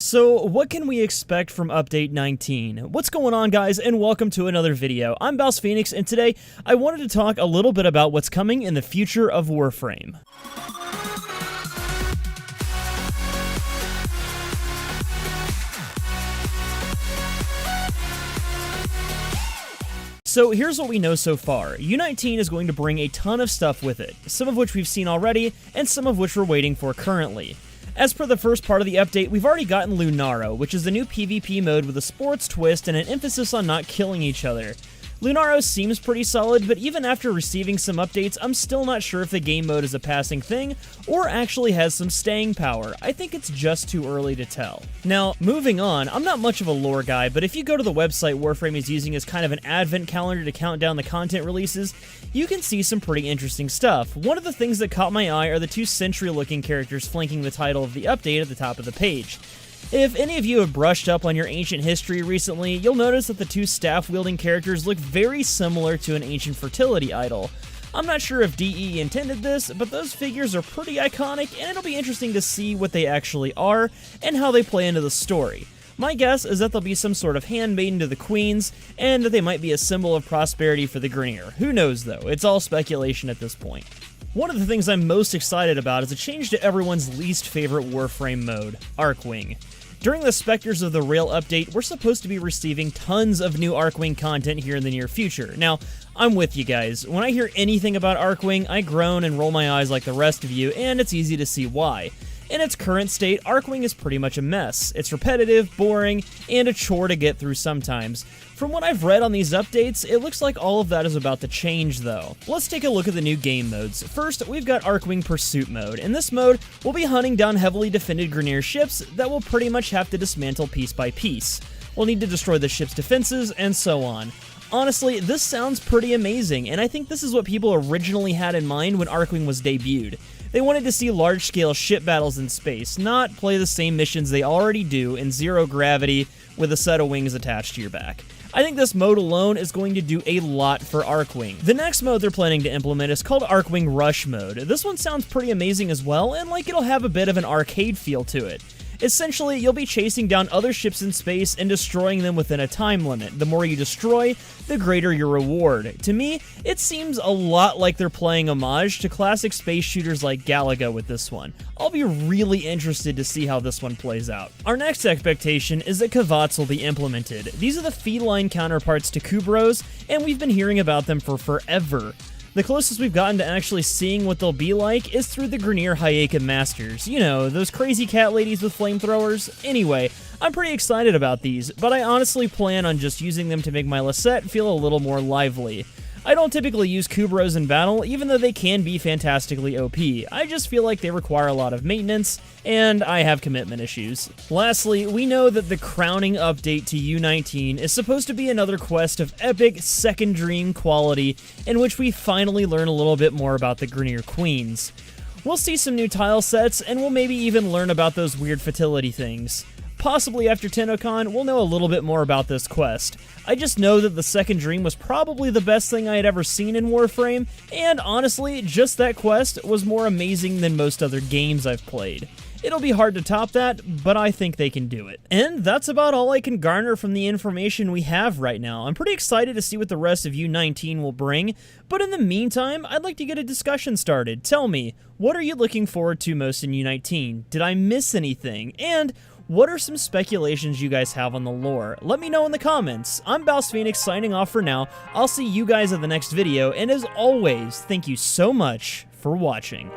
So what can we expect from Update 19? What's going on, guys, and welcome to another video. I'm BouseFeenux, and today I wanted to talk a little bit about what's coming in the future of Warframe. So here's what we know so far. U19 is going to bring a ton of stuff with it, some of which we've seen already, and some of which we're waiting for currently. As per the first part of the update, we've already gotten Lunara, which is the new PvP mode with a sports twist and an emphasis on not killing each other. Lunara seems pretty solid, but even after receiving some updates, I'm still not sure if the game mode is a passing thing, or actually has some staying power. I think it's just too early to tell. Now, moving on, I'm not much of a lore guy, but if you go to the website Warframe is using as kind of an advent calendar to count down the content releases, you can see some pretty interesting stuff. One of the things that caught my eye are the two sentry-looking characters flanking the title of the update at the top of the page. If any of you have brushed up on your ancient history recently, you'll notice that the two staff-wielding characters look very similar to an ancient fertility idol. I'm not sure if DE intended this, but those figures are pretty iconic, and it'll be interesting to see what they actually are, and how they play into the story. My guess is that they'll be some sort of handmaiden to the queens, and that they might be a symbol of prosperity for the Grineer. Who knows, though? It's all speculation at this point. One of the things I'm most excited about is a change to everyone's least favorite Warframe mode, Archwing. During the Spectres of the Rail update, we're supposed to be receiving tons of new Archwing content here in the near future. Now, I'm with you guys. When I hear anything about Archwing, I groan and roll my eyes like the rest of you, and it's easy to see why. In its current state, Archwing is pretty much a mess. It's repetitive, boring, and a chore to get through sometimes. From what I've read on these updates, it looks like all of that is about to change, though. Let's take a look at the new game modes. First, we've got Archwing Pursuit Mode. In this mode, we'll be hunting down heavily defended Grineer ships that we'll pretty much have to dismantle piece by piece. We'll need to destroy the ship's defenses, and so on. Honestly, this sounds pretty amazing, and I think this is what people originally had in mind when Archwing was debuted. They wanted to see large-scale ship battles in space, not play the same missions they already do in zero gravity with a set of wings attached to your back. I think this mode alone is going to do a lot for Archwing. The next mode they're planning to implement is called Archwing Rush Mode. This one sounds pretty amazing as well, and like it'll have a bit of an arcade feel to it. Essentially, you'll be chasing down other ships in space and destroying them within a time limit. The more you destroy, the greater your reward. To me, it seems a lot like they're playing homage to classic space shooters like Galaga with this one. I'll be really interested to see how this one plays out. Our next expectation is that Kvass will be implemented. These are the feline counterparts to Kubros, and we've been hearing about them for forever. The closest we've gotten to actually seeing what they'll be like is through the Grineer Hayaka Masters. You know, those crazy cat ladies with flamethrowers. Anyway, I'm pretty excited about these, but I honestly plan on just using them to make my Lisette feel a little more lively. I don't typically use Kubros in battle, even though they can be fantastically OP. I just feel like they require a lot of maintenance, and I have commitment issues. Lastly, we know that the crowning update to U19 is supposed to be another quest of epic second dream quality, in which we finally learn a little bit more about the Grineer Queens. We'll see some new tile sets, and we'll maybe even learn about those weird fertility things. Possibly after TennoCon, we'll know a little bit more about this quest. I just know that the second dream was probably the best thing I had ever seen in Warframe, and honestly, just that quest was more amazing than most other games I've played. It'll be hard to top that, but I think they can do it. And that's about all I can garner from the information we have right now. I'm pretty excited to see what the rest of U19 will bring, but in the meantime, I'd like to get a discussion started. Tell me, what are you looking forward to most in U19? Did I miss anything? And what are some speculations you guys have on the lore? Let me know in the comments. I'm BouseFeenux signing off for now. I'll see you guys in the next video, and as always, thank you so much for watching.